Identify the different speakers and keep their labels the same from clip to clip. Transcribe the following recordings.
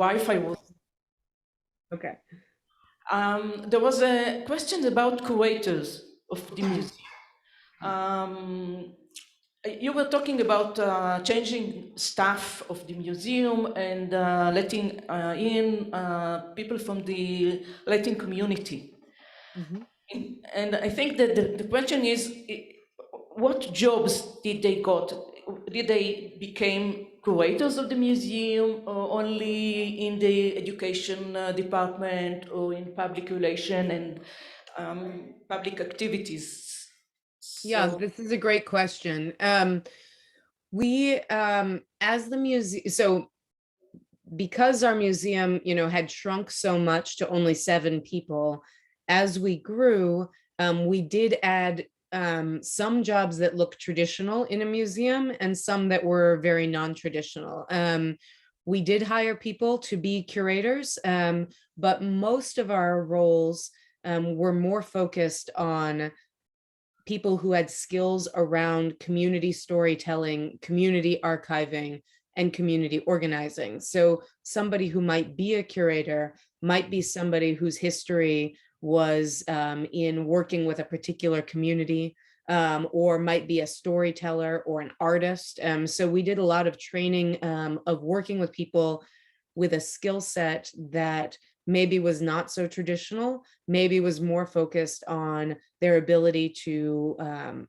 Speaker 1: Wi-Fi was.
Speaker 2: Okay.
Speaker 1: There was a question about curators of the museum. You were talking about changing staff of the museum and letting in people from the Latin community.
Speaker 2: Mhm.
Speaker 1: And I think that the question is, what jobs did they got? Did they become curators of the museum, or only in the education department, or in public relation and public activities?
Speaker 2: Yeah,
Speaker 1: So,
Speaker 2: this is a great question. We, as the museum, so because our museum, had shrunk so much to only 7 people, as we grew, we did add some jobs that look traditional in a museum and some that were very non-traditional. We did hire people to be curators, but most of our roles were more focused on people who had skills around community storytelling, community archiving, and community organizing. So somebody who might be a curator might be somebody whose history was in working with a particular community, or might be a storyteller or an artist. So we did a lot of training of working with people with a skill set that maybe was not so traditional, maybe was more focused on their ability to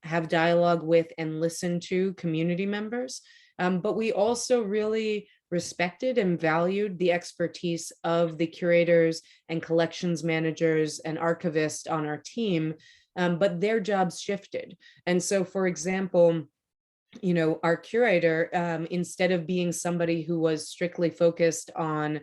Speaker 2: have dialogue with and listen to community members. But we also really respected and valued the expertise of the curators and collections managers and archivists on our team, but their jobs shifted. And so, for example, our curator, instead of being somebody who was strictly focused on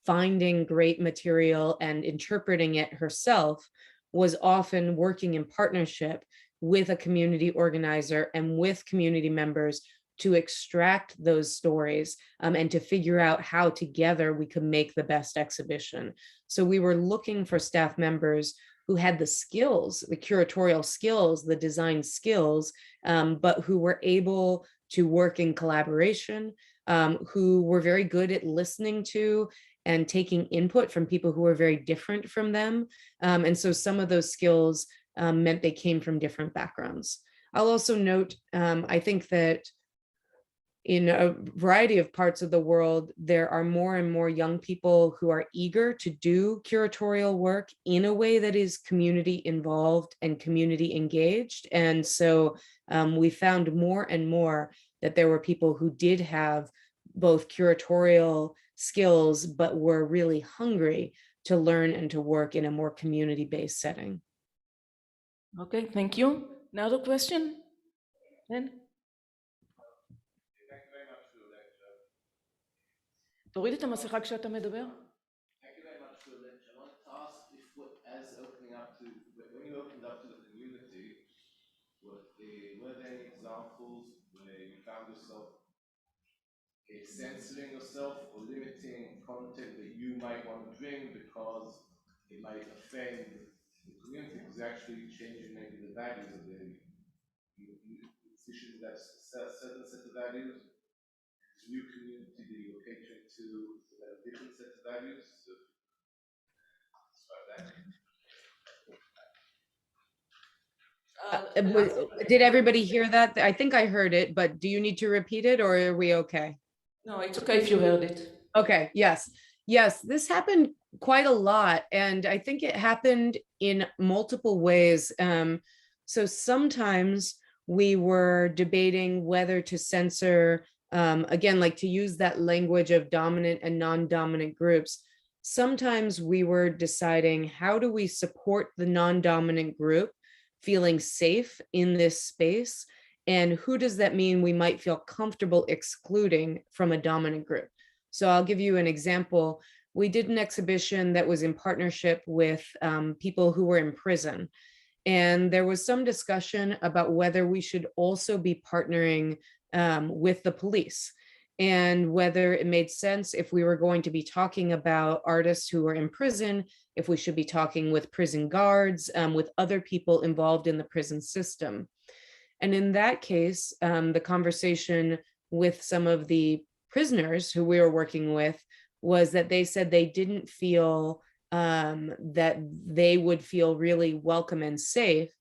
Speaker 2: finding great material and interpreting it herself, was often working in partnership with a community organizer and with community members to extract those stories, and to figure out how together we could make the best exhibition. So we were looking for staff members who had the skills, the curatorial skills, the design skills, but who were able to work in collaboration, who were very good at listening to and taking input from people who were very different from them. And so some of those skills meant they came from different backgrounds. I'll also note, I think that in a variety of parts of the world, there are more and more young people who are eager to do curatorial work in a way that is community involved and community engaged. And so we found more and more that there were people who did have both curatorial skills, but were really hungry to learn and to work in a more community-based setting.
Speaker 1: okay, thank you. Another question? Then? תוריד את המסכה כשאתה מדבר.
Speaker 3: Thank you very much for the lecture. I wanted to ask if, as opening up to, when you opened up to the community, were there any examples where you found yourself censoring yourself or limiting content that you might want to bring because it might offend the community, because you're actually changing maybe the values of the issues that certain set of values, this new community that you're catering to that have different set of values? So,
Speaker 2: Did everybody hear that? I think I heard it, but do you need to repeat it, or are we okay?
Speaker 1: No, it's okay if you heard it.
Speaker 2: Okay, yes. Yes, this happened quite a lot, and I think it happened in multiple ways. So sometimes we were debating whether to censor, again, like to use that language of dominant and non-dominant groups. Sometimes we were deciding, how do we support the non-dominant group feeling safe in this space? And who does that mean we might feel comfortable excluding from a dominant group? So I'll give you an example. We did an exhibition that was in partnership with people who were in prison. And there was some discussion about whether we should also be partnering with the police, and whether it made sense, if we were going to be talking about artists who were in prison, if we should be talking with prison guards, with other people involved in the prison system. And in that case, the conversation with some of the prisoners who we were working with was that they said they didn't feel that they would feel really welcome and safe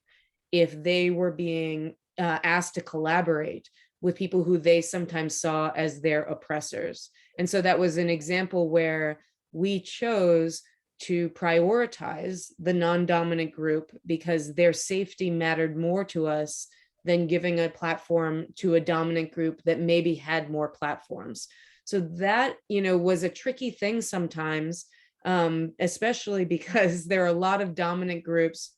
Speaker 2: if they were being asked to collaborate with people who they sometimes saw as their oppressors. And so that was an example where we chose to prioritize the non-dominant group because their safety mattered more to us than giving a platform to a dominant group that maybe had more platforms. So that, was a tricky thing sometimes, especially because there are a lot of dominant groups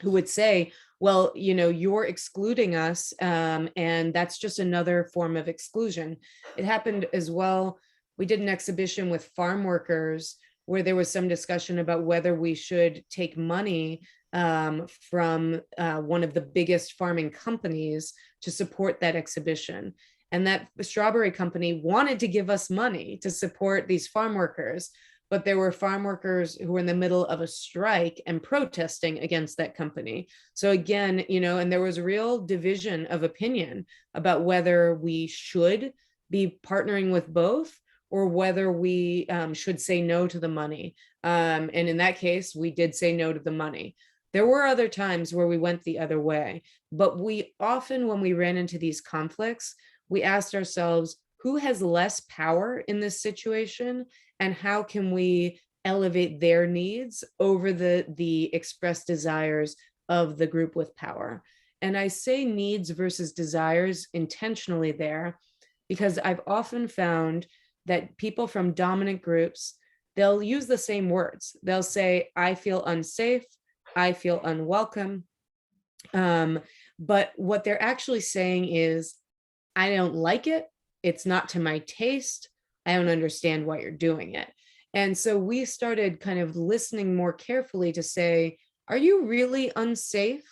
Speaker 2: who would say, well, you're excluding us, and that's just another form of exclusion. It happened as well. We did an exhibition with farm workers where there was some discussion about whether we should take money from one of the biggest farming companies to support that exhibition. And that strawberry company wanted to give us money to support these farm workers, but there were farm workers who were in the middle of a strike and protesting against that company. So again, and there was a real division of opinion about whether we should be partnering with both or whether we should say no to the money. And in that case, we did say no to the money. There were other times where we went the other way, but we often, when we ran into these conflicts, we asked ourselves, who has less power in this situation, and how can we elevate their needs over the expressed desires of the group with power? And I say needs versus desires intentionally there, because I've often found that people from dominant groups, they'll use the same words. They'll say, I feel unsafe, I feel unwelcome. But what they're actually saying is, I don't like it. It's not to my taste. I don't understand why you're doing it. And so we started kind of listening more carefully to say, are you really unsafe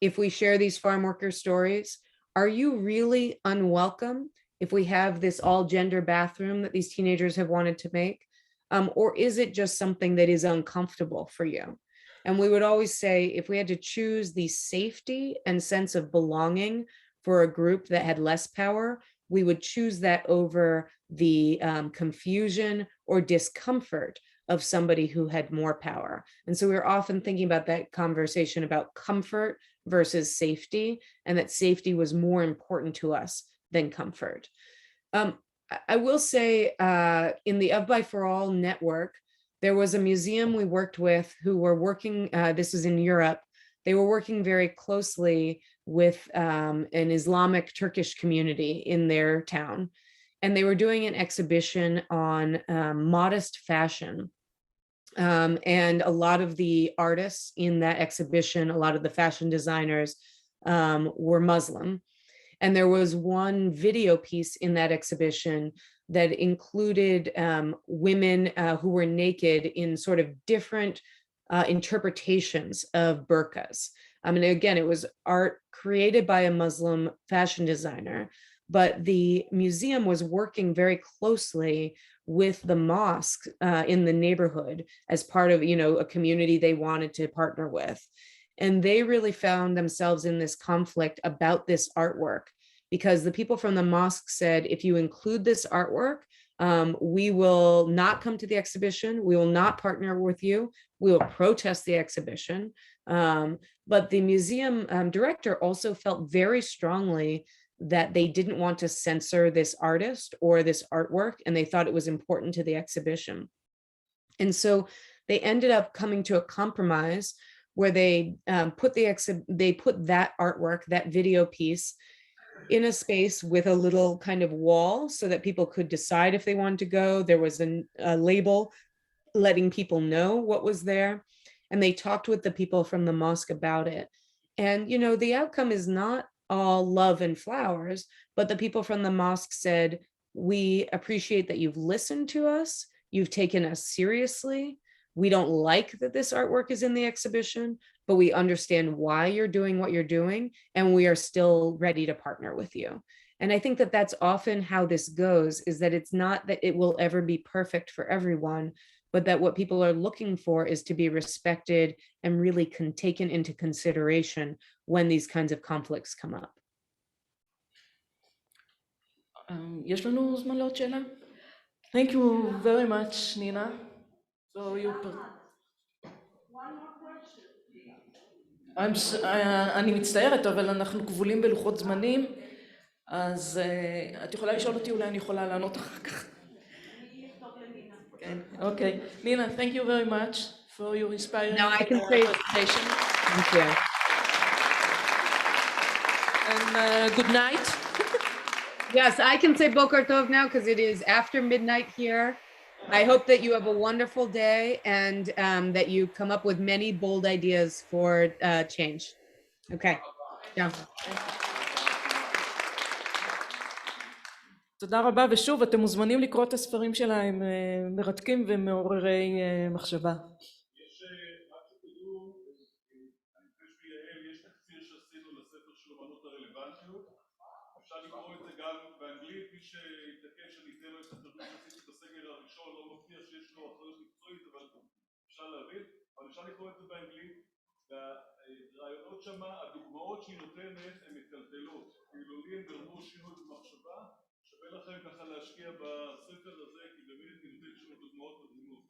Speaker 2: if we share these farm worker stories? Are you really unwelcome if we have this all gender bathroom that these teenagers have wanted to make? Or is it just something that is uncomfortable for you? And we would always say, if we had to choose the safety and sense of belonging for a group that had less power, we would choose that over the confusion or discomfort of somebody who had more power. And so we were often thinking about that conversation about comfort versus safety, and that safety was more important to us than comfort. I will say in the Of By For All network, there was a museum we worked with who were working, this is in Europe, they were working very closely with an Islamic Turkish community in their town. And they were doing an exhibition on modest fashion. And a lot of the artists in that exhibition, a lot of the fashion designers were Muslim. And there was one video piece in that exhibition that included women who were naked in sort of different interpretations of burqas. I mean, again, it was art created by a Muslim fashion designer, but the museum was working very closely with the mosque in the neighborhood as part of, a community they wanted to partner with. And they really found themselves in this conflict about this artwork, because the people from the mosque said, if you include this artwork, we will not come to the exhibition. We will not partner with you. We will protest the exhibition. But the museum director also felt very strongly that they didn't want to censor this artist or this artwork, and they thought it was important to the exhibition. And so they ended up coming to a compromise where they put that artwork, that video piece, in a space with a little kind of wall so that people could decide if they wanted to go. There was a label letting people know what was there. And they talked with the people from the mosque about it. And, the outcome is not all love and flowers, but the people from the mosque said, we appreciate that you've listened to us. You've taken us seriously. We don't like that this artwork is in the exhibition, but we understand why you're doing what you're doing, and we are still ready to partner with you. And I think that that's often how this goes, is that it's not that it will ever be perfect for everyone, but that what people are looking for is to be respected and really taken into consideration when these kinds of conflicts come up.
Speaker 1: יש לנו זמן לעוד שאלה? Thank you very much, Nina. So you... אני מצטערת, אבל אנחנו כבולים בלוחות זמנים, אז את יכולה לשאול אותי, אולי אני יכולה לענות אחר כך. כן, אוקיי. נינה, thank you very much for your inspiring
Speaker 2: Now I can say
Speaker 1: presentation.
Speaker 2: thank you.
Speaker 1: And good night.
Speaker 2: Yes, I can say Boker Tov now because it is after midnight here. I hope that you have a wonderful day and that you come up with many bold ideas for change. Okay. Yeah.
Speaker 1: תודה רבה, ושוב, אתם מוזמנים לקרוא את הספרים שלה, הם מרתקים ומעוררי מחשבה.
Speaker 4: יש רק שתדעו, אני חושב ביעל, יש תקציר שעשינו לספר של אומנות הרלוונטיות. אפשר לקרוא את זה גם באנגלית, מי שיתעקש אני אתן לו את התרגום שעשיתי את הסגר הראשון, לא מבטיח שיש לו אחריות מקצועית, אבל אפשר להבין. אבל אפשר לקרוא את זה באנגלית, והרעיונות שם, הדוגמאות שהיא נותנת הן מטלטלות. כאילו לי הם גרמו שינוי במחשבה, שווה לכם ככה להשקיע בספר הזה, כי באמת היא נותנת שם דוגמאות מדהימות.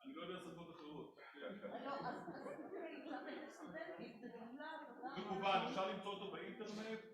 Speaker 4: אני לא יודע שפות אחרות. מקוון, אפשר למצוא אותו באינטרנט.